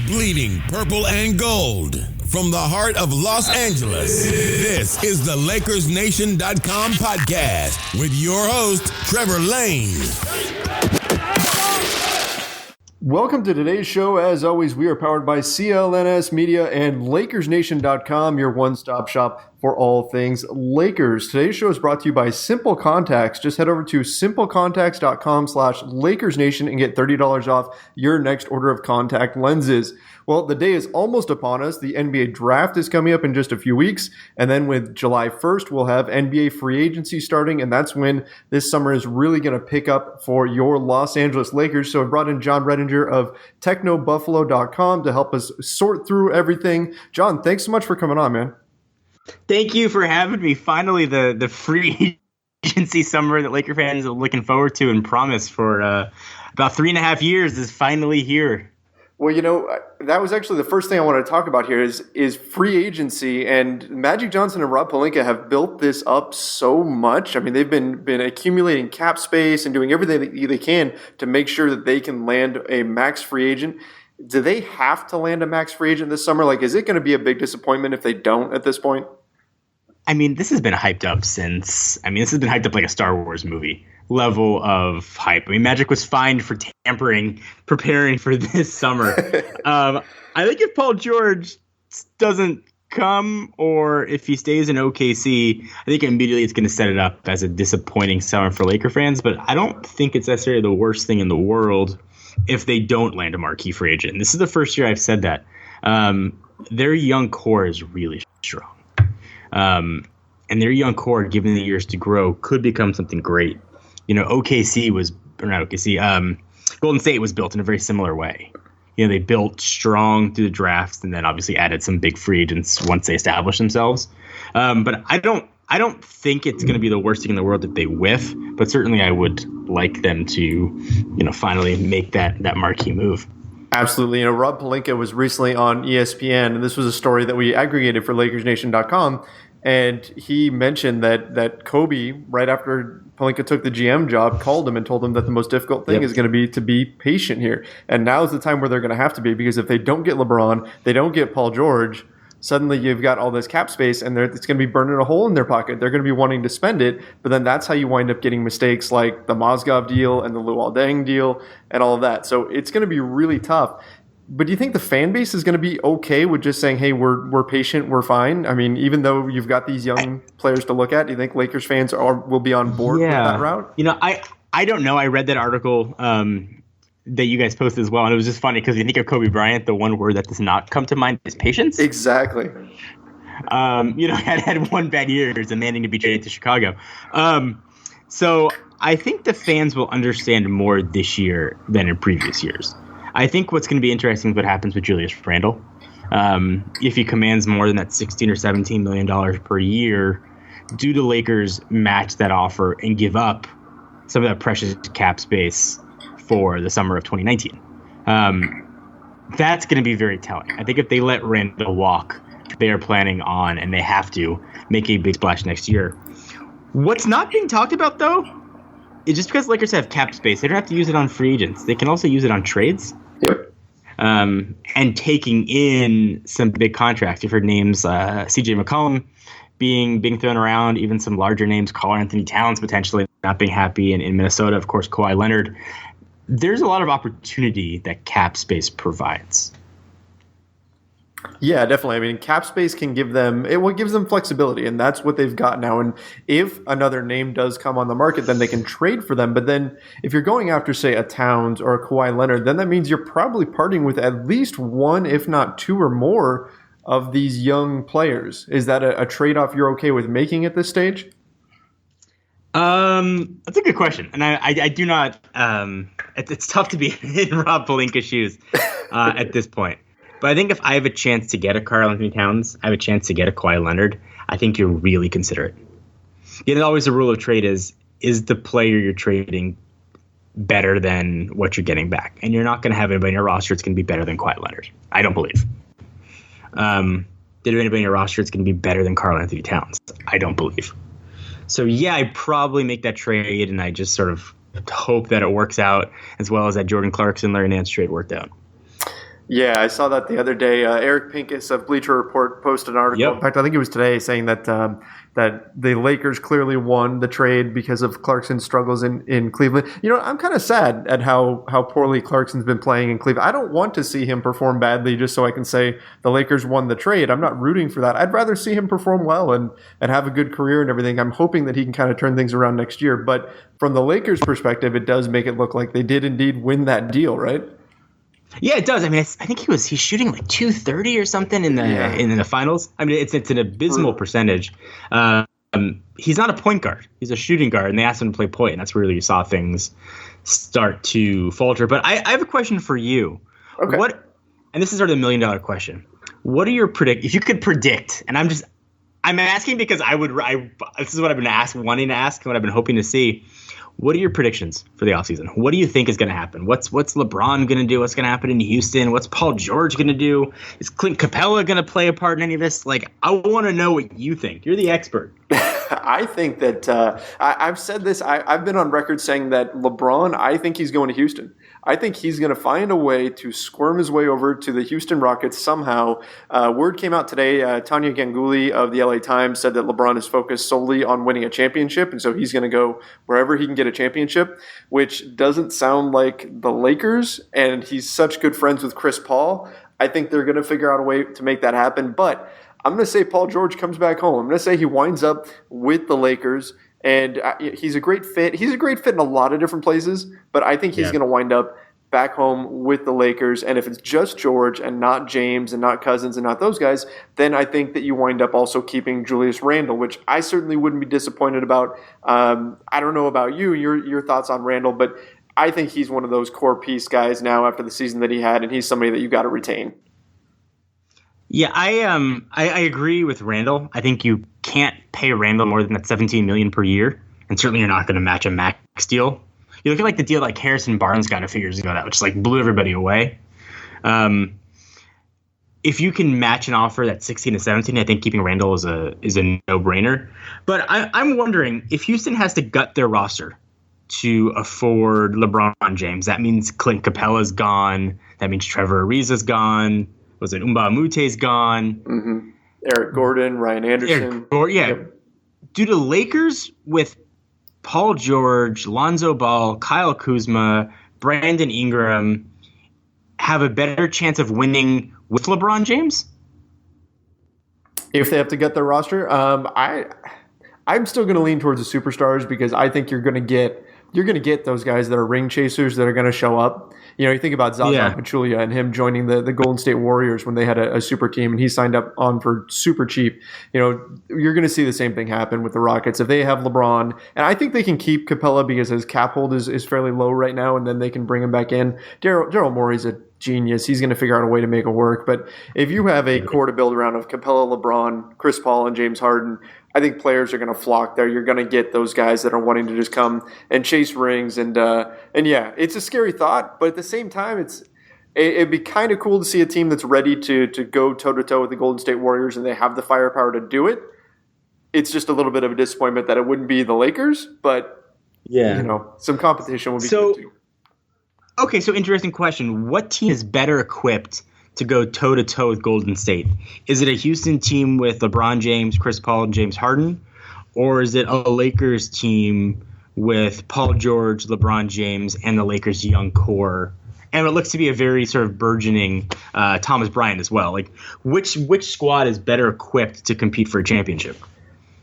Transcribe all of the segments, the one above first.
Bleeding purple and gold. From the heart of Los Angeles, this is the LakersNation.com podcast with your host, Trevor Lane. Welcome to today's show. As always, we are powered by CLNS Media and LakersNation.com, your one-stop shop for all things Lakers. Today's show is brought to you by Simple Contacts. Just head over to simplecontacts.com/LakersNation and get $30 off your next order of contact lenses. Well, the day is almost upon us. The NBA draft is coming up in just a few weeks. And then with July 1st, we'll have NBA free agency starting. And that's when this summer is really going to pick up for your Los Angeles Lakers. So I brought in Jon Rettinger of TechnoBuffalo.com to help us sort through everything. Jon, thanks so much for coming on, man. Thank you for having me. Finally, the free agency summer that Laker fans are looking forward to and promised for about 3.5 years is finally here. Well, you know, that was actually the first thing I wanted to talk about here is free agency. And Magic Johnson and Rob Pelinka have built this up so much. I mean, they've been accumulating cap space and doing everything that they can to make sure that they can land a max free agent. Do they have to land a max free agent this summer? Like, is it going to be a big disappointment if they don't at this point? I mean, this has been hyped up like a Star Wars movie level of hype. I mean, Magic was fined for tampering, preparing for this summer. I think if Paul George doesn't come or if he stays in OKC, I think immediately it's going to set it up as a disappointing summer for Laker fans. But I don't think it's necessarily the worst thing in the world if they don't land a marquee free agent. And this is the first year I've said that. Their young core is really strong. And their young core, given the years to grow, could become something great. You know, Golden State was built in a very similar way. You know, they built strong through the drafts and then obviously added some big free agents once they established themselves. But I don't think it's going to be the worst thing in the world if they whiff, but certainly I would like them to, you know, finally make that marquee move. Absolutely. You know, Rob Pelinka was recently on ESPN, and this was a story that we aggregated for LakersNation.com. And he mentioned that Kobe, right after Pelinka took the GM job, called him and told him that the most difficult thing is going to be patient here. And now is the time where they're going to have to be, because if they don't get LeBron, they don't get Paul George, suddenly you've got all this cap space and it's going to be burning a hole in their pocket. They're going to be wanting to spend it, but then that's how you wind up getting mistakes like the Mozgov deal and the Luol Deng deal and all of that. So it's going to be really tough. But do you think the fan base is going to be okay with just saying, hey, we're patient, we're fine? I mean, even though you've got these young players to look at, do you think Lakers fans will be on board with that route? You know, I don't know. I read that article that you guys posted as well, and it was just funny because you think of Kobe Bryant, the one word that does not come to mind is patience. Exactly. You know, had one bad year, demanding to be traded to Chicago. So I think the fans will understand more this year than in previous years. I think what's going to be interesting is what happens with Julius Randle. If he commands more than that $16 or $17 million per year, do the Lakers match that offer and give up some of that precious cap space for the summer of 2019? That's going to be very telling. I think if they let Randle walk, they are planning on, and they have to, make a big splash next year. What's not being talked about, though, is just because Lakers have cap space, they don't have to use it on free agents. They can also use it on trades. Yep. And taking in some big contracts. You've heard names, C.J. McCollum being thrown around, even some larger names, Karl-Anthony Towns potentially not being happy in Minnesota, of course, Kawhi Leonard. There's a lot of opportunity that cap space provides. Yeah, definitely. I mean, cap space can give them gives them flexibility, and that's what they've got now. And if another name does come on the market, then they can trade for them. But then if you're going after, say, a Towns or a Kawhi Leonard, then that means you're probably parting with at least one, if not two or more of these young players. Is that a trade-off you're okay with making at this stage? That's a good question. And I do not, it's tough to be in Rob Pelinka's shoes at this point. But I think if I have a chance to get a Karl-Anthony Towns, I have a chance to get a Kawhi Leonard, I think you're really considerate. You know, always the rule of trade is the player you're trading better than what you're getting back? And you're not going to have anybody in your roster that's going to be better than Kawhi Leonard. I don't believe. Did anybody in your roster that's going to be better than Karl-Anthony Towns? I don't believe. So, yeah, I'd probably make that trade, and I just sort of hope that it works out as well as that Jordan Clarkson, Larry Nance trade worked out. Yeah, I saw that the other day. Eric Pincus of Bleacher Report posted an article. Yep. In fact, I think it was today, saying that that the Lakers clearly won the trade because of Clarkson's struggles in Cleveland. You know, I'm kind of sad at how poorly Clarkson's been playing in Cleveland. I don't want to see him perform badly just so I can say the Lakers won the trade. I'm not rooting for that. I'd rather see him perform well and have a good career and everything. I'm hoping that he can kind of turn things around next year. But from the Lakers' perspective, it does make it look like they did indeed win that deal, right? Yeah, it does. I mean, I think he's shooting like 230 or something in the finals. I mean, it's an abysmal percentage. He's not a point guard. He's a shooting guard, and they asked him to play point, and that's where you saw things start to falter. But I have a question for you. Okay. And this is sort of the $1 million question. What are your if you could predict, and I'm asking because this is what I've been wanting to ask, and what I've been hoping to see. What are your predictions for the offseason? What do you think is going to happen? What's LeBron going to do? What's going to happen in Houston? What's Paul George going to do? Is Clint Capella going to play a part in any of this? Like, I want to know what you think. You're the expert. I think that I've said this. I've been on record saying that LeBron, I think he's going to Houston. I think he's going to find a way to squirm his way over to the Houston Rockets somehow. Word came out today. Tanya Ganguly of the LA Times said that LeBron is focused solely on winning a championship, and so he's going to go wherever he can get a championship, which doesn't sound like the Lakers, and he's such good friends with Chris Paul. I think they're going to figure out a way to make that happen, but I'm going to say Paul George comes back home. I'm going to say he winds up with the Lakers, and he's a great fit. He's a great fit in a lot of different places, but I think he's going to wind up back home with the Lakers. And if it's just George and not James and not Cousins and not those guys, then I think that you wind up also keeping Julius Randle, which I certainly wouldn't be disappointed about. I don't know about you, your thoughts on Randle, but I think he's one of those core piece guys now after the season that he had, and he's somebody that you got to retain. Yeah, I agree with Randle. I think you can't pay Randle more than that $17 million per year, and certainly you're not going to match a max deal. You look at like the deal like Harrison Barnes got a few years ago, that which like blew everybody away. If you can match an offer that's 16 to 17, I think keeping Randle is a no-brainer. But I'm wondering if Houston has to gut their roster to afford LeBron James. That means Clint Capella's gone. That means Trevor Ariza's gone. Was it Umba Mute's gone? Mm-hmm. Eric Gordon, Ryan Anderson. Yep. Do the Lakers with Paul George, Lonzo Ball, Kyle Kuzma, Brandon Ingram have a better chance of winning with LeBron James? If they have to get their roster, I'm still going to lean towards the superstars because I think you're going to get those guys that are ring chasers that are going to show up. You know, you think about Zaza Pachulia and him joining the Golden State Warriors when they had a super team and he signed up on for super cheap. You know, you're going to see the same thing happen with the Rockets. If they have LeBron, and I think they can keep Capella because his cap hold is fairly low right now, and then they can bring him back in. Daryl Morey's a genius. He's going to figure out a way to make it work. But if you have a core to build around of Capella, LeBron, Chris Paul, and James Harden, I think players are going to flock there. You're going to get those guys that are wanting to just come and chase rings. And yeah, it's a scary thought, but at the same time, it'd be kind of cool to see a team that's ready to go toe-to-toe with the Golden State Warriors and they have the firepower to do it. It's just a little bit of a disappointment that it wouldn't be the Lakers, but you know, some competition would be good too. Okay, so interesting question. What team is better equipped to go toe-to-toe with Golden State? Is it a Houston team with LeBron James, Chris Paul, and James Harden? Or is it a Lakers team with Paul George, LeBron James, and the Lakers' young core? And it looks to be a very sort of burgeoning Thomas Bryant as well. Like, which squad is better equipped to compete for a championship?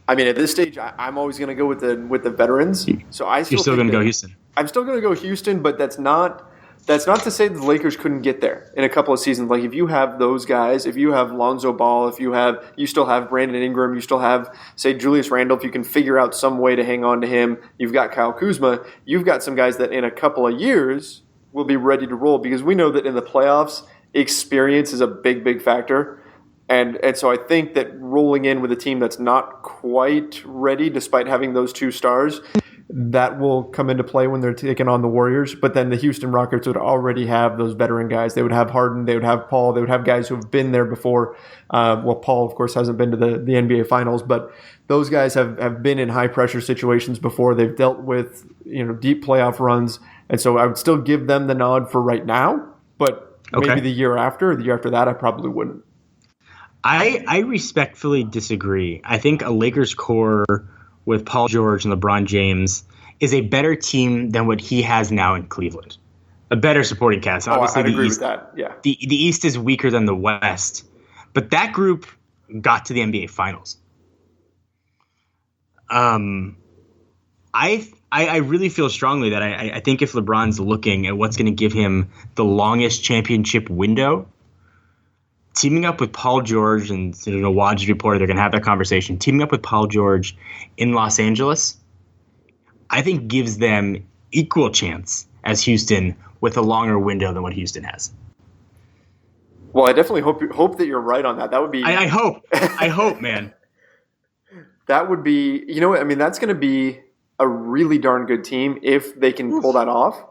I mean, at this stage, I'm always going to go with the veterans. So you're still going to go Houston. I'm still going to go Houston, but that's not to say that the Lakers couldn't get there in a couple of seasons. Like if you have those guys, if you have Lonzo Ball, if you still have Brandon Ingram, you still have, say, Julius Randle, if you can figure out some way to hang on to him, you've got Kyle Kuzma, you've got some guys that in a couple of years will be ready to roll because we know that in the playoffs, experience is a big, big factor. And so I think that rolling in with a team that's not quite ready, despite having those two stars, that will come into play when they're taking on the Warriors. But then the Houston Rockets would already have those veteran guys. They would have Harden. They would have Paul. They would have guys who have been there before. Well, Paul, of course, hasn't been to the NBA Finals, but those guys have been in high-pressure situations before. They've dealt with deep playoff runs. And so I would still give them the nod for right now. But Okay. Maybe the year after, or the year after that, I probably wouldn't. I respectfully disagree. I think a Lakers core with Paul George and LeBron James is a better team than what he has now in Cleveland. A better supporting cast. Obviously, I'd agree East, with that. Yeah. The East is weaker than the West, but that group got to the NBA Finals. I really feel strongly that I think if LeBron's looking at what's going to give him the longest championship window, teaming up with Paul George, and Woj reported they're going to have that conversation, teaming up with Paul George in Los Angeles, I think gives them equal chance as Houston with a longer window than what Houston has. Well, I definitely hope that you're right on that. That would be. I hope, man. That would be. You know what? I mean, that's going to be a really darn good team if they can pull that off.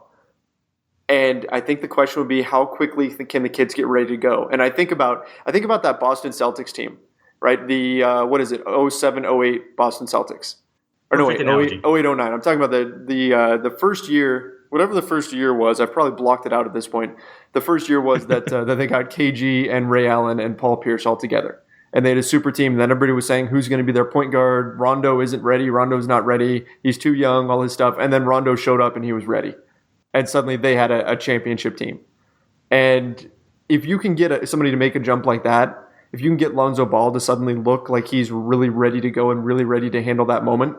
And I think the question would be, how quickly can the kids get ready to go? And I think about that Boston Celtics team, right? The what is it? 07, 08 Boston Celtics. Or no, wait, 08, 09. I'm talking about the first year, whatever the first year was. I've probably blocked it out at this point. The first year was that they got KG and Ray Allen and Paul Pierce all together. And they had a super team. And then everybody was saying, who's going to be their point guard? Rondo isn't ready. Rondo's not ready. He's too young, all this stuff. And then Rondo showed up and he was ready. And suddenly they had a championship team. And if you can get somebody to make a jump like that, if you can get Lonzo Ball to suddenly look like he's really ready to go and really ready to handle that moment,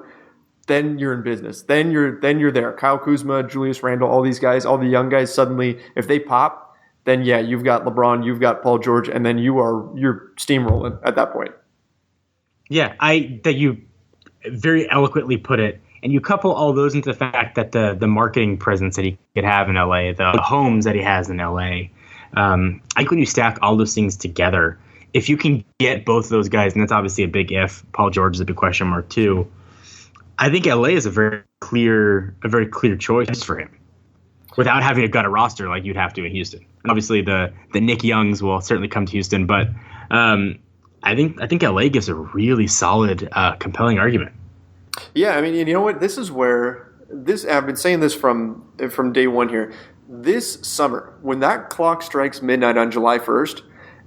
then you're in business. Then you're there. Kyle Kuzma, Julius Randle, all these guys, all the young guys, suddenly, if they pop, then yeah, you've got LeBron, you've got Paul George, and then you're steamrolling at that point. Yeah, that you very eloquently put it. And you couple all those into the fact that the marketing presence that he could have in LA, the homes that he has in LA, I think when you stack all those things together, if you can get both of those guys, and that's obviously a big if, Paul George is a big question mark too, I think LA is a very clear choice for him without having to gut a roster like you'd have to in Houston. And obviously the Nick Youngs will certainly come to Houston, but I think LA gives a really solid, compelling argument. Yeah, I mean, you know what? This is where I've been saying this from day one here. This summer, when that clock strikes midnight on July 1st,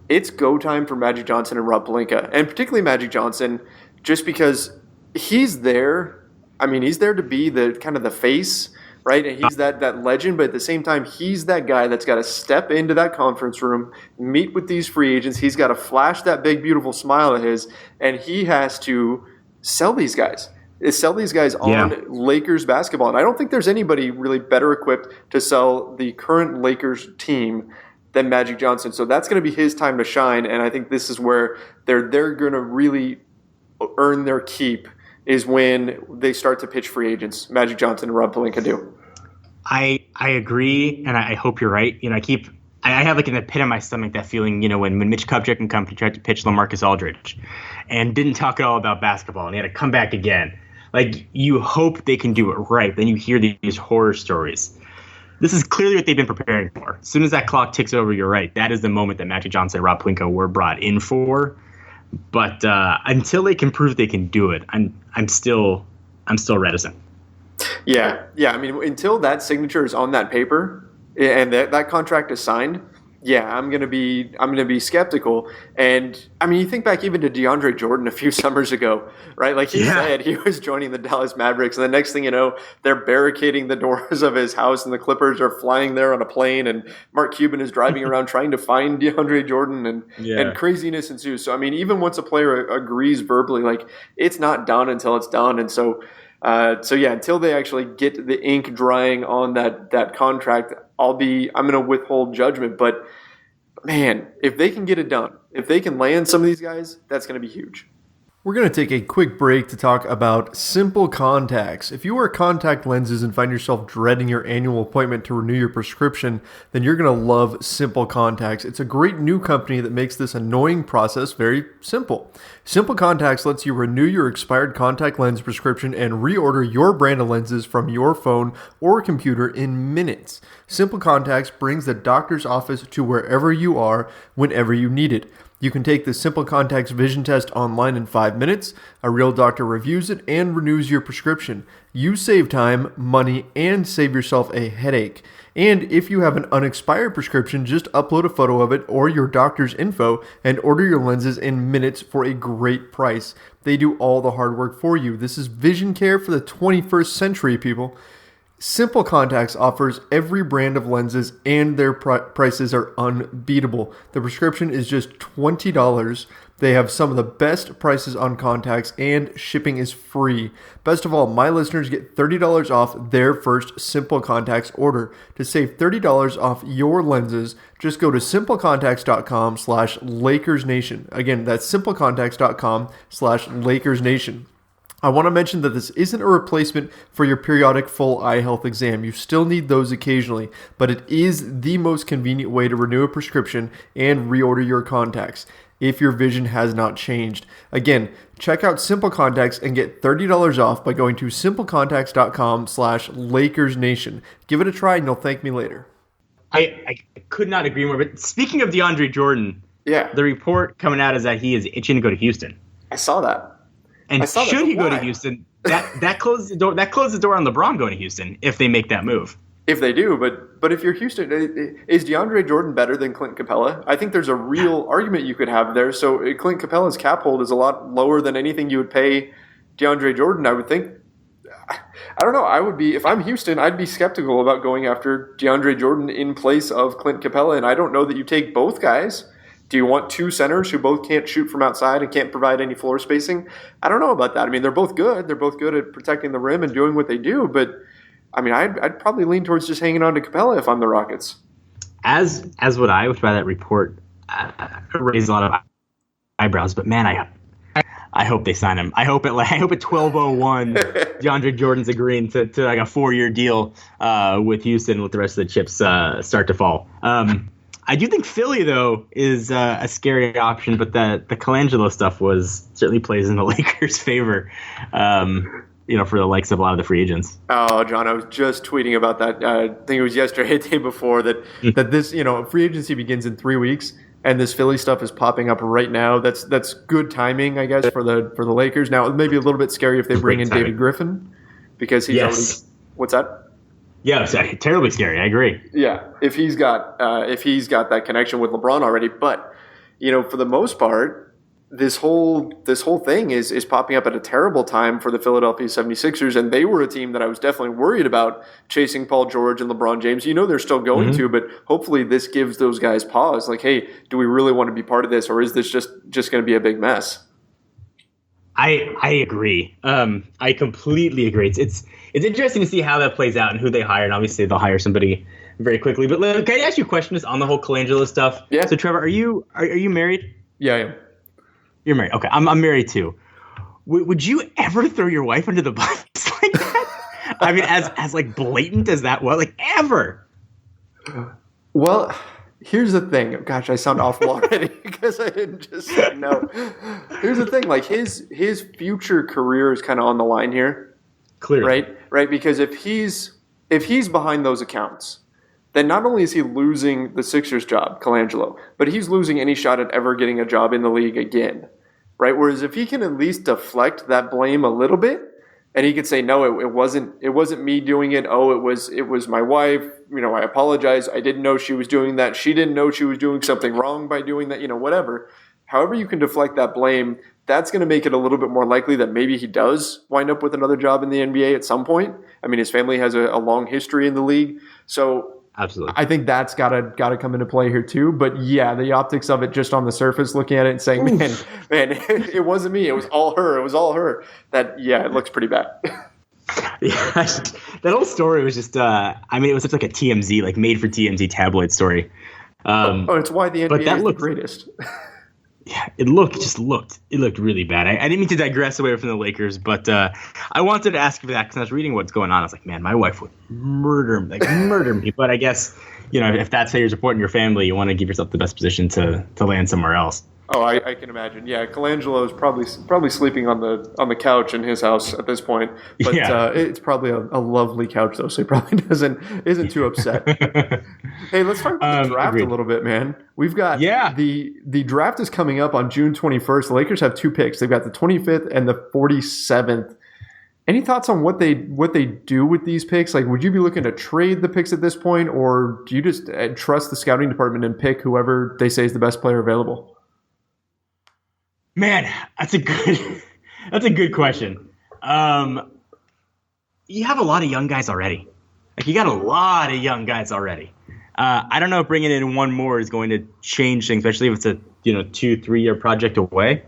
it's go time for Magic Johnson and Rob Pelinka, and particularly Magic Johnson, just because he's there. I mean, he's there to be the kind of the face, right? And he's that legend, but at the same time, he's that guy that's got to step into that conference room, meet with these free agents. He's got to flash that big, beautiful smile of his, and he has to sell these guys. On Lakers basketball. And I don't think there's anybody really better equipped to sell the current Lakers team than Magic Johnson. So that's going to be his time to shine. And I think this is where they're going to really earn their keep, is when they start to pitch free agents. Magic Johnson and Rob Pelinka do. I agree, and I hope you're right. I have like in the pit of my stomach that feeling, when Mitch Kupchak and company tried to pitch LaMarcus Aldridge and didn't talk at all about basketball, and he had to come back again. Like, you hope they can do it right. Then you hear these horror stories. This is clearly what they've been preparing for. As soon as that clock ticks over, you're right. That is the moment that Magic Johnson and Rob Pelinka were brought in for. But until they can prove they can do it, I'm still reticent. Yeah. I mean, until that signature is on that paper and that contract is signed, yeah, I'm gonna be skeptical. And I mean, you think back even to DeAndre Jordan a few summers ago, right? Like he said he was joining the Dallas Mavericks, and the next thing you know, they're barricading the doors of his house, and the Clippers are flying there on a plane, and Mark Cuban is driving around trying to find DeAndre Jordan, and craziness ensues. So I mean, even once a player agrees verbally, like, it's not done until it's done, and so yeah, until they actually get the ink drying on that contract, I'm going to withhold judgment. But man, if they can get it done, if they can land some of these guys, that's going to be huge. We're going to take a quick break to talk about Simple Contacts. If you wear contact lenses and find yourself dreading your annual appointment to renew your prescription, then you're going to love Simple Contacts. It's a great new company that makes this annoying process very simple. Simple Contacts lets you renew your expired contact lens prescription and reorder your brand of lenses from your phone or computer in minutes. Simple Contacts brings the doctor's office to wherever you are, whenever you need it. You can take the Simple Contacts vision test online in 5 minutes. A real doctor reviews it and renews your prescription. You save time, money, and save yourself a headache. And if you have an unexpired prescription, just upload a photo of it or your doctor's info and order your lenses in minutes for a great price. They do all the hard work for you. This is vision care for the 21st century, people. Simple Contacts offers every brand of lenses and their prices are unbeatable. The prescription is just $20. They have some of the best prices on contacts and shipping is free. Best of all, my listeners get $30 off their first Simple Contacts order. To save $30 off your lenses, just go to simplecontacts.com/LakersNation. Again, that's simplecontacts.com/LakersNation. I want to mention that this isn't a replacement for your periodic full eye health exam. You still need those occasionally, but it is the most convenient way to renew a prescription and reorder your contacts if your vision has not changed. Again, check out Simple Contacts and get $30 off by going to simplecontacts.com/LakersNation. Give it a try and you'll thank me later. I could not agree more. But speaking of DeAndre Jordan, the report coming out is that he is itching to go to Houston. I saw that. And should he go to Houston, that closes the door. That closes the door on LeBron going to Houston if they make that move. If they do, but if you're Houston, is DeAndre Jordan better than Clint Capella? I think there's a real argument you could have there. So Clint Capella's cap hold is a lot lower than anything you would pay DeAndre Jordan. I would think. I don't know. I would be, if I'm Houston, I'd be skeptical about going after DeAndre Jordan in place of Clint Capella. And I don't know that you take both guys. Do you want two centers who both can't shoot from outside and can't provide any floor spacing? I don't know about that. I mean, they're both good. They're both good at protecting the rim and doing what they do. But, I mean, I'd probably lean towards just hanging on to Capella if I'm the Rockets. As would I, which by that report raised a lot of eyebrows. But, man, I hope they sign him. I hope at 12:01, DeAndre Jordan's agreeing to like a 4-year deal with Houston with the rest of the chips start to fall. I do think Philly, though, is a scary option, but the Colangelo stuff certainly plays in the Lakers' favor, for the likes of a lot of the free agents. Oh, John, I was just tweeting about that. I think it was yesterday, the day before, that this, free agency begins in 3 weeks, and this Philly stuff is popping up right now. That's good timing, I guess, for the Lakers. Now, it may be a little bit scary if they bring in David Griffin, because he's already. What's that? Yeah, it's terribly scary. I agree. Yeah, if he's got that connection with LeBron already, but for the most part, this whole thing is popping up at a terrible time for the Philadelphia 76ers, and they were a team that I was definitely worried about chasing Paul George and LeBron James. They're still going to, but hopefully this gives those guys pause. Like, hey, do we really want to be part of this, or is this just going to be a big mess? I agree. I completely agree. It's interesting to see how that plays out and who they hire. And obviously they'll hire somebody very quickly. But can I ask you a question just on the whole Colangelo stuff? Yeah. So Trevor, are you married? Yeah, I am. You're married. Okay, I'm married too. Would you ever throw your wife under the bus like that? I mean, as like blatant as that was, like ever? Well, here's the thing. Gosh, I sound awful already because I didn't just say no. Here's the thing. Like his future career is kind of on the line here. Clearly. Right. Because if he's behind those accounts, then not only is he losing the Sixers job, Colangelo, but he's losing any shot at ever getting a job in the league again. Right. Whereas if he can at least deflect that blame a little bit, and he could say, no, it wasn't me doing it. Oh, it was my wife. I apologize. I didn't know she was doing that. She didn't know she was doing something wrong by doing that. Whatever. However you can deflect that blame, that's going to make it a little bit more likely that maybe he does wind up with another job in the NBA at some point. I mean, his family has a long history in the league. So absolutely, I think that's got to come into play here too. But yeah, the optics of it just on the surface, looking at it and saying, man, it wasn't me. It was all her. It looks pretty bad. Yeah, that whole story was just, it was such like a TMZ, like made for TMZ tabloid story. It's why the NBA is the greatest. Yeah, it looked really bad. I didn't mean to digress away from the Lakers, but I wanted to ask you for that because I was reading what's going on. I was like, man, my wife would murder me. But I guess, if that's how you're supporting your family, you want to give yourself the best position to land somewhere else. Oh, I can imagine. Yeah, Colangelo is probably sleeping on the couch in his house at this point. But it's probably a lovely couch though, so he probably isn't too upset. Hey, let's talk about the draft a little bit, man. We've got the draft is coming up on June 21st. The Lakers have 2 picks. They've got the 25th and the 47th. Any thoughts on what they do with these picks? Like, would you be looking to trade the picks at this point, or do you just trust the scouting department and pick whoever they say is the best player available? Man, that's a good question. You have a lot of young guys already. Like, you got a lot of young guys already. I don't know if bringing in one more is going to change things, especially if it's a 2-3 year project away.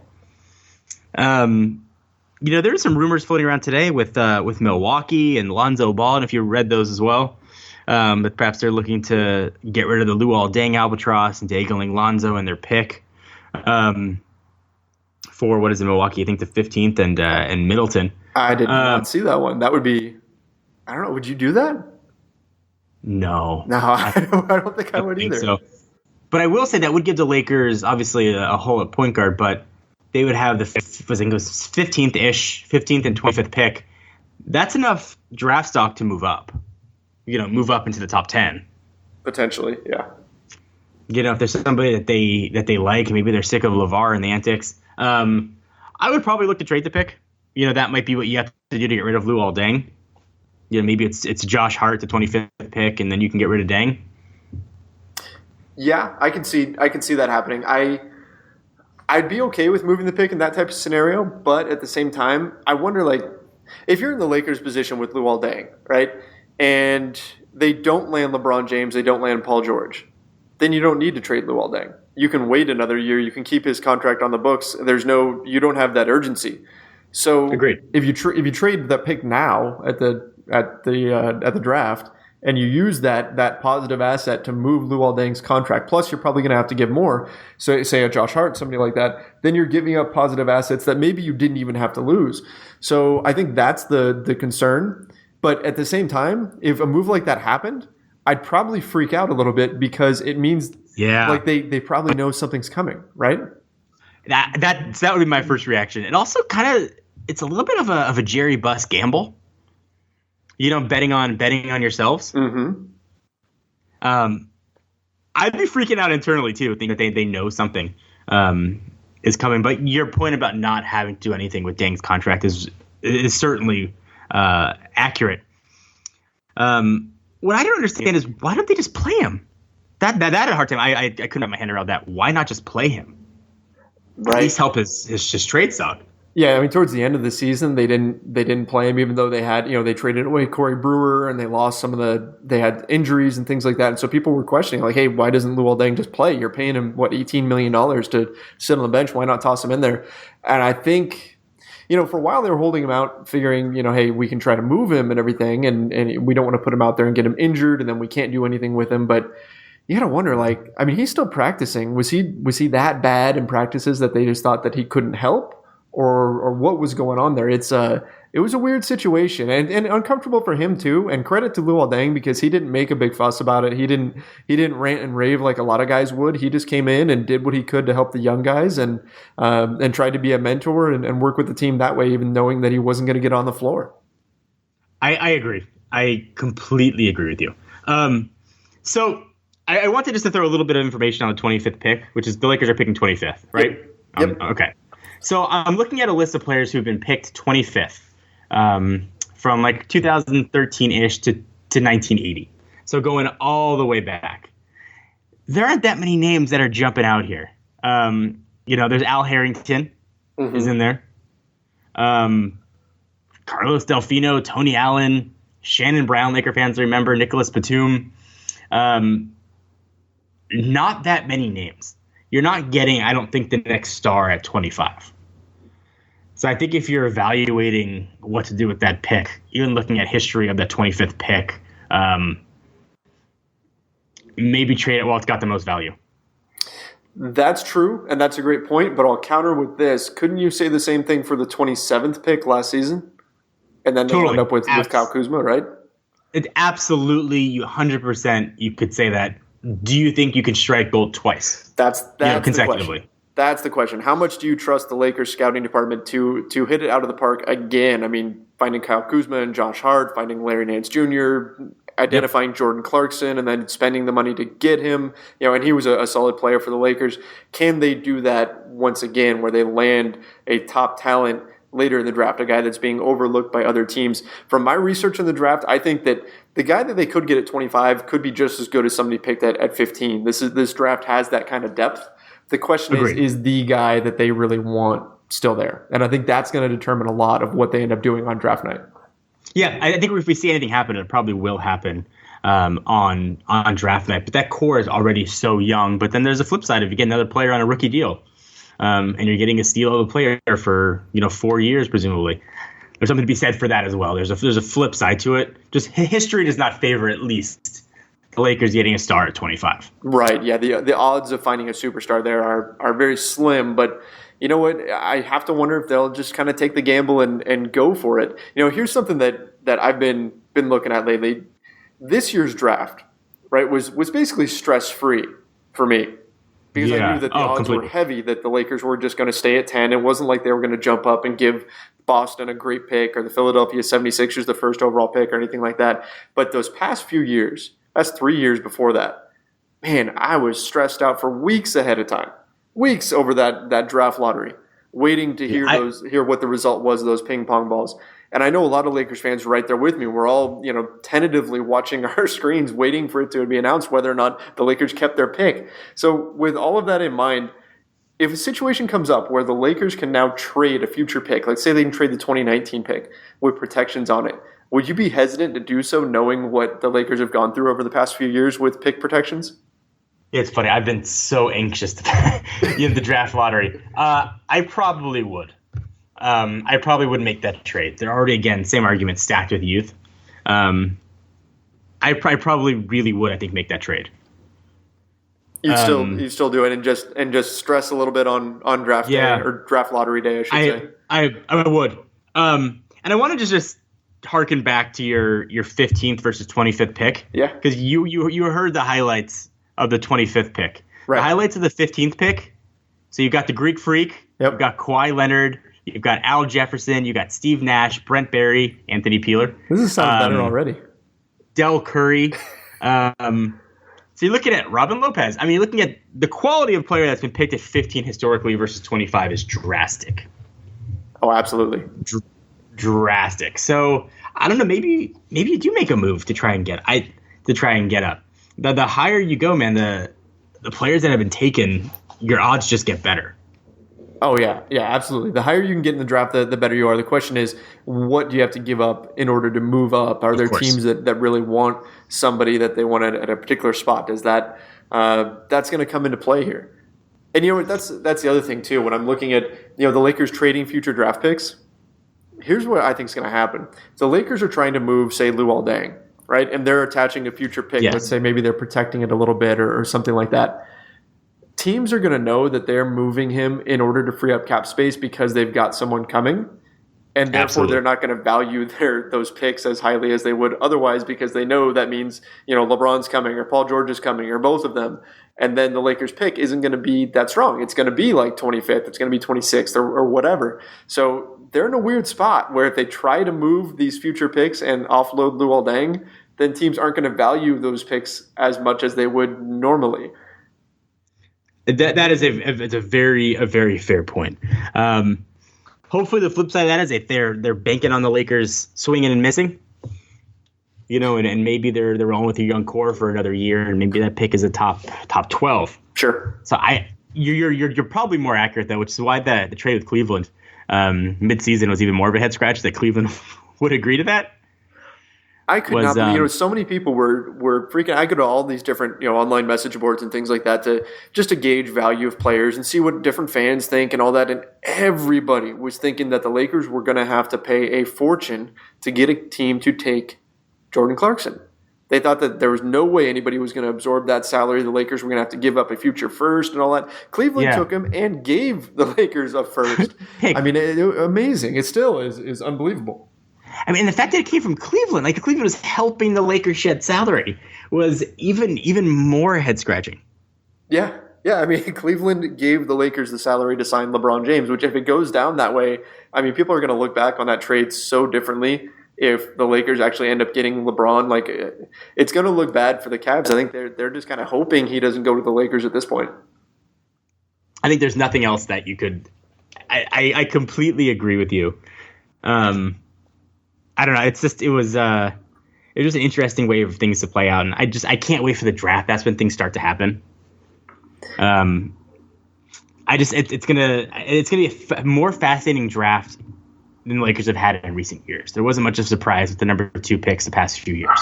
There's some rumors floating around today with Milwaukee and Lonzo Ball, and if you read those as well, that perhaps they're looking to get rid of the Luol Deng albatross and dangling Lonzo in their pick for what is in Milwaukee, I think the 15th and Middleton. I did not see that one. That would be, I don't know. Would you do that? No, I don't think I would either. So. But I will say that would give the Lakers obviously a hole at point guard, but they would have the 15th and 25th pick. That's enough draft stock to move up. Move up into the top 10. Potentially, yeah. If there's somebody that they like, maybe they're sick of LeVar and the antics. I would probably look to trade the pick. That might be what you have to do to get rid of Luol Deng. Maybe it's Josh Hart, the 25th pick, and then you can get rid of Deng. Yeah, I can see that happening. I'd be okay with moving the pick in that type of scenario, but at the same time, I wonder, like, if you're in the Lakers' position with Luol Deng, right, and they don't land LeBron James, they don't land Paul George, then you don't need to trade Luol Deng. You can wait another year. You can keep his contract on the books. You don't have that urgency. So agreed. If you trade that pick now at the draft, and you use that positive asset to move Luol Deng's contract, plus you're probably going to have to give more, so say a Josh Hart, somebody like that, then you're giving up positive assets that maybe you didn't even have to lose. So I think that's the concern. But at the same time, if a move like that happened, I'd probably freak out a little bit because it means like they probably know something's coming, right? That would be my first reaction. And also kind of it's a little bit of a Jerry Buss gamble. Betting on yourselves. Mm-hmm. I'd be freaking out internally too, thinking that they know something is coming. But your point about not having to do anything with Deng's contract is certainly accurate. What I don't understand is why don't they just play him? That I had a hard time. I couldn't have my hand around that. Why not just play him? Right. At least help his trade stock. Yeah, I mean, towards the end of the season, they didn't play him, even though they had, they traded away Corey Brewer and they lost they had injuries and things like that. And so people were questioning, like, hey, why doesn't Luol Deng just play? You're paying him, $18 million to sit on the bench. Why not toss him in there? And I think, for a while they were holding him out, figuring, hey, we can try to move him and everything. And we don't want to put him out there and get him injured. And then we can't do anything with him. But you got to wonder, like, I mean, he's still practicing. Was he that bad in practices that they just thought that he couldn't help? Or what was going on there? It was a weird situation and uncomfortable for him too. And credit to Luol Deng because he didn't make a big fuss about it. He didn't rant and rave like a lot of guys would. He just came in and did what he could to help the young guys and tried to be a mentor and work with the team that way, even knowing that he wasn't going to get on the floor. I agree. I completely agree with you. So I wanted just to throw a little bit of information on the 25th pick, which is the Lakers are picking 25th, right? Yep. Okay. So I'm looking at a list of players who've been picked 25th from like 2013-ish to 1980. So going all the way back. There aren't that many names that are jumping out here. There's Al Harrington is in there. Carlos Delfino, Tony Allen, Shannon Brown, Laker fans remember, Nicholas Batum. Not that many names. You're not getting, I don't think, the next star at 25. So I think if you're evaluating what to do with that pick, even looking at history of the 25th pick, maybe trade it while it's got the most value. That's true, and that's a great point, but I'll counter with this. Couldn't you say the same thing for the 27th pick last season? And then they end up with Kyle Kuzma, right? It absolutely, 100%, you could say that. Do you think you can strike gold twice? That's consecutively? That's the question. How much do you trust the Lakers scouting department to hit it out of the park again? I mean, finding Kyle Kuzma and Josh Hart, finding Larry Nance Jr., identifying Jordan Clarkson, and then spending the money to get him. And he was a solid player for the Lakers. Can they do that once again, where they land a top talent later in the draft, a guy that's being overlooked by other teams? From my research in the draft, I think that the guy that they could get at 25 could be just as good as somebody picked at 15. This draft has that kind of depth. The question is the guy that they really want still there? And I think that's going to determine a lot of what they end up doing on draft night. Yeah, I think if we see anything happen, it probably will happen on draft night. But that core is already so young. But then there's a flip side. If you get another player on a rookie deal, and you're getting a steal of a player for 4 years, presumably, there's something to be said for that as well. There's a flip side to it. Just history does not favor, at least, the Lakers getting a star at 25. Right. Yeah. The odds of finding a superstar there are very slim. But you know what? I have to wonder if they'll just kind of take the gamble and go for it. Here's something that I've been looking at lately. This year's draft, right, was basically stress-free for me. Because I knew that the odds were heavy that the Lakers were just going to stay at 10. It wasn't like they were going to jump up and give Boston a great pick or the Philadelphia 76ers the first overall pick or anything like that. But those past few years, past 3 years before that, man, I was stressed out for weeks ahead of time. Weeks over that draft lottery, waiting to hear what the result was of those ping pong balls. And I know a lot of Lakers fans right there with me. We're all, tentatively watching our screens, waiting for it to be announced whether or not the Lakers kept their pick. So with all of that in mind, if a situation comes up where the Lakers can now trade a future pick, like say they can trade the 2019 pick with protections on it, would you be hesitant to do so knowing what the Lakers have gone through over the past few years with pick protections? It's funny. I've been so anxious to in the draft lottery. I probably would. I probably would make that trade. They're already, again, same argument, stacked with youth. I probably really would, I think, make that trade. You'd still do it and just stress a little bit on draft day or draft lottery day, I should say. I would. And I want to just harken back to your 15th versus 25th pick. Yeah. Because you heard the highlights of the 25th pick. Right. The highlights of the 15th pick. So you've got the Greek Freak. Yep. You've got Kawhi Leonard. You've got Al Jefferson. You've got Steve Nash, Brent Barry, Anthony Peeler. This is sounding better already. Del Curry. So you're looking at Robin Lopez. I mean, you're looking at the quality of player that's been picked at 15 historically versus 25 is drastic. Oh, absolutely. Drastic. So I don't know. Maybe you do make a move to try and get up. The higher you go, man, the players that have been taken, your odds just get better. Oh, yeah. Yeah, absolutely. The higher you can get in the draft, the better you are. The question is, what do you have to give up in order to move up? Are there teams that really want somebody that they want at a particular spot? Is that that's going to come into play here? And that's the other thing too. When I'm looking at the Lakers trading future draft picks, here's what I think is going to happen. The Lakers are trying to move, say, Luol Deng, right? And they're attaching a future pick. Yes. Let's say maybe they're protecting it a little bit or something like that. Teams are going to know that they're moving him in order to free up cap space because they've got someone coming. And therefore, they're not going to value those picks as highly as they would otherwise because they know that means, LeBron's coming or Paul George is coming or both of them. And then the Lakers pick isn't going to be that strong. It's going to be like 25th. It's going to be 26th or whatever. So they're in a weird spot where if they try to move these future picks and offload Luol Deng, then teams aren't going to value those picks as much as they would normally. That is a very fair point. Hopefully, the flip side of that is if they're banking on the Lakers swinging and missing, and maybe they're rolling with your young core for another year, and maybe that pick is a top 12. Sure. So you're probably more accurate though, which is why the trade with Cleveland midseason was even more of a head scratch that Cleveland would agree to that. I could not believe, so many people were freaking. I go to all these different, online message boards and things like that to gauge value of players and see what different fans think and all that. And everybody was thinking that the Lakers were going to have to pay a fortune to get a team to take Jordan Clarkson. They thought that there was no way anybody was going to absorb that salary. The Lakers were going to have to give up a future first and all that. Cleveland took him and gave the Lakers a first. I mean, amazing. It still is unbelievable. I mean, the fact that it came from Cleveland, like Cleveland was helping the Lakers shed salary, was even more head scratching. Yeah, Yeah, I mean, Cleveland gave the Lakers the salary to sign LeBron James, which if it goes down that way, I mean, people are going to look back on that trade so differently if the Lakers actually end up getting LeBron. Like, it's going to look bad for the Cavs. I think they're just kind of hoping he doesn't go to the Lakers at this point. I think there's nothing else that you could. I completely agree with you. I don't know. It was an interesting way of things to play out, and I can't wait for the draft. That's when things start to happen. It's gonna be a more fascinating draft than the Lakers have had in recent years. There wasn't much of a surprise with the number 2 picks the past few years.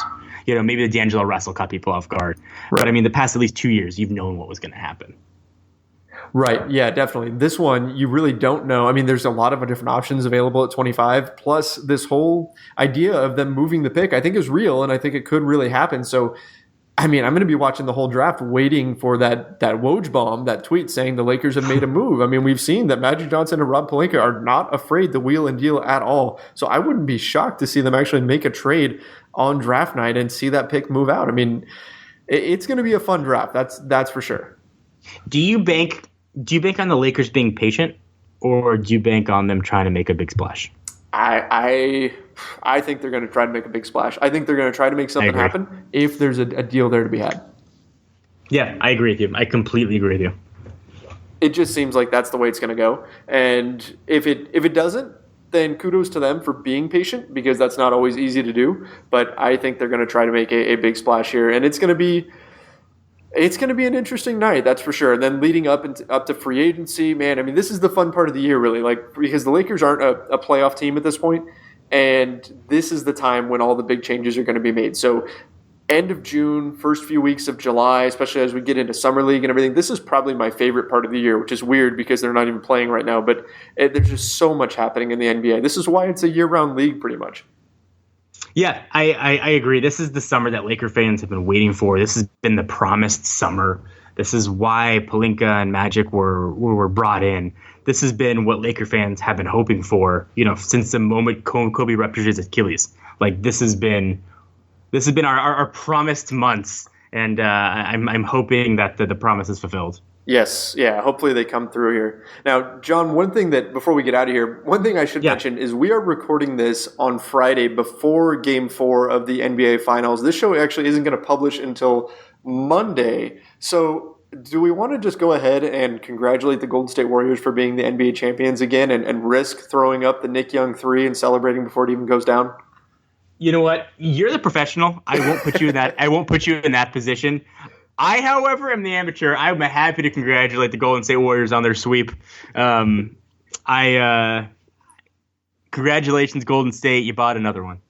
Maybe the D'Angelo Russell caught people off guard, right. But I mean, the past at least 2 years, you've known what was going to happen. Right. Yeah, definitely. This one, you really don't know. I mean, there's a lot of different options available at 25. Plus, this whole idea of them moving the pick, I think is real, and I think it could really happen. So, I mean, I'm going to be watching the whole draft waiting for that Woj bomb, that tweet saying the Lakers have made a move. I mean, we've seen that Magic Johnson and Rob Pelinka are not afraid to wheel and deal at all. So I wouldn't be shocked to see them actually make a trade on draft night and see that pick move out. I mean, it's going to be a fun draft. That's for sure. Do you bank on the Lakers being patient, or do you bank on them trying to make a big splash? I think they're going to try to make a big splash. I think they're going to try to make something happen if there's a deal there to be had. Yeah, I agree with you. I completely agree with you. It just seems like that's the way it's going to go. And if it doesn't, then kudos to them for being patient, because that's not always easy to do. But I think they're going to try to make a big splash here, and it's going to be an interesting night, that's for sure. And then leading up to free agency, man, I mean, this is the fun part of the year, really, like, because the Lakers aren't a playoff team at this point, and this is the time when all the big changes are going to be made. So end of June, first few weeks of July, especially as we get into Summer League and everything, this is probably my favorite part of the year, which is weird because they're not even playing right now, but there's just so much happening in the NBA. This is why it's a year-round league pretty much. Yeah, I agree. This is the summer that Laker fans have been waiting for. This has been the promised summer. This is why Pelinka and Magic were brought in. This has been what Laker fans have been hoping for, since the moment Kobe ruptured his Achilles. Like, this has been our promised months, and I'm hoping that the promise is fulfilled. Yes, yeah, hopefully they come through here. Now, John, one thing before we get out of here, one thing I should mention is we are recording this on Friday before Game 4 of the NBA Finals. This show actually isn't going to publish until Monday. So do we want to just go ahead and congratulate the Golden State Warriors for being the NBA champions again and risk throwing up the Nick Young 3 and celebrating before it even goes down? You know what? You're the professional. I won't put you in that. I won't put you in that position. I, however, am the amateur. I'm happy to congratulate the Golden State Warriors on their sweep. Congratulations, Golden State. You bought another one.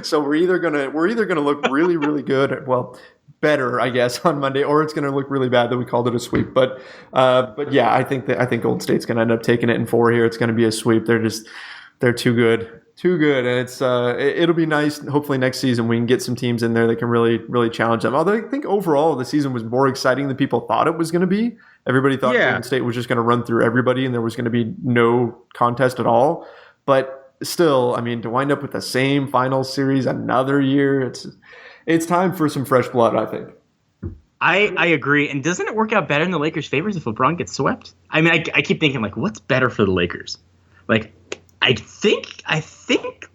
So we're either gonna look really, really good. Well, better, I guess, on Monday, or it's gonna look really bad that we called it a sweep. But yeah, I think Golden State's gonna end up taking it in 4 here. It's gonna be a sweep. They're too good. Too good, and it'll be nice. Hopefully next season we can get some teams in there that can really, really challenge them. Although I think overall the season was more exciting than people thought it was going to be. Everybody thought Golden State was just going to run through everybody and there was going to be no contest at all. But still, I mean, to wind up with the same finals series another year, it's time for some fresh blood, I think. I agree. And doesn't it work out better in the Lakers' favors if LeBron gets swept? I mean, I keep thinking, like, what's better for the Lakers? Like, I think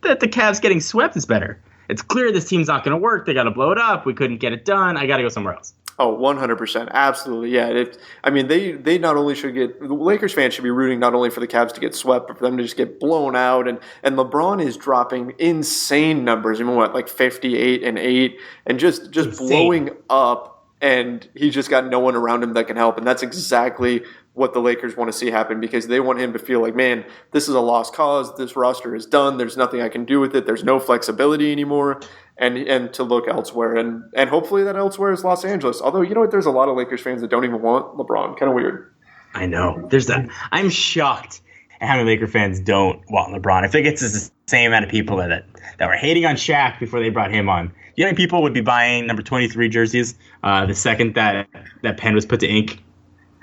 that the Cavs getting swept is better. It's clear this team's not going to work. They got to blow it up. We couldn't get it done. I got to go somewhere else. Oh, 100%. Absolutely. Yeah. They not only should get – the Lakers fans should be rooting not only for the Cavs to get swept, but for them to just get blown out. And LeBron is dropping insane numbers. I mean, like 58 and 8 and just blowing up. And he's just got no one around him that can help. And that's exactly what the Lakers want to see happen, because they want him to feel like, man, this is a lost cause. This roster is done. There's nothing I can do with it. There's no flexibility anymore, and to look elsewhere. And hopefully that elsewhere is Los Angeles. Although, you know what? There's a lot of Lakers fans that don't even want LeBron. Kind of weird. I know. There's that. I'm shocked at how many Laker fans don't want LeBron. I think it's the same amount of people that were hating on Shaq before they brought him on. You know how many people would be buying number 23 jerseys the second that pen was put to ink?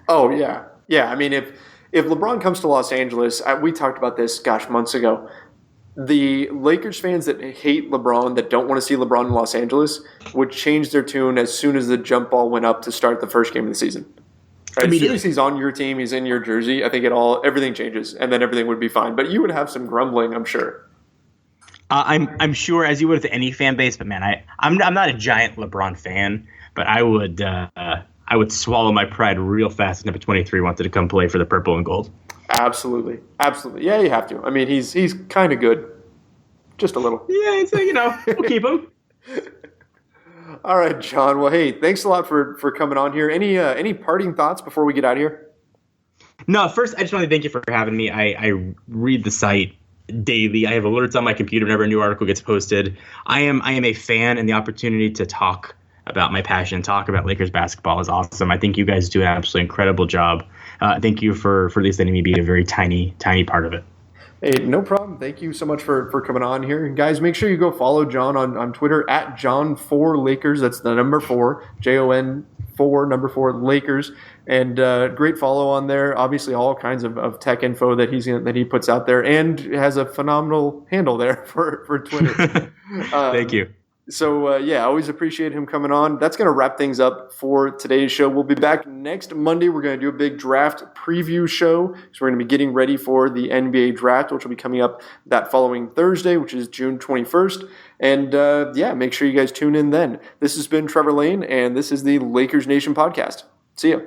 Oh, yeah. Yeah, I mean, if LeBron comes to Los Angeles, we talked about this, months ago. the Lakers fans that hate LeBron, that don't want to see LeBron in Los Angeles, would change their tune as soon as the jump ball went up to start the first game of the season. Right? As soon as he's on your team, he's in your jersey, I think everything changes, and then everything would be fine. But you would have some grumbling, I'm sure. I'm sure, as you would with any fan base, but man, I'm not a giant LeBron fan, but I would swallow my pride real fast if number 23 wanted to come play for the purple and gold. Absolutely. Yeah, you have to. I mean, he's kind of good. Just a little. Yeah, we'll keep him. All right, Jon. Well, hey, thanks a lot for coming on here. Any parting thoughts before we get out of here? No, first, I just want to thank you for having me. I read the site daily. I have alerts on my computer whenever a new article gets posted. I am a fan, and the opportunity to talk about my passion, talk about Lakers basketball is awesome. I think you guys do an absolutely incredible job. Thank you for at least letting me be a very tiny part of it. Hey, no problem. Thank you so much for coming on here. And guys, make sure you go follow Jon on Twitter at Jon4Lakers. That's the number 4, Jon 4, number 4 Lakers. And great follow on there. Obviously, all kinds of tech info that he puts out there, and has a phenomenal handle there for Twitter. Thank you. So, I always appreciate him coming on. That's going to wrap things up for today's show. We'll be back next Monday. We're going to do a big draft preview show. So we're going to be getting ready for the NBA draft, which will be coming up that following Thursday, which is June 21st. And, make sure you guys tune in then. This has been Trevor Lane, and this is the Lakers Nation podcast. See ya.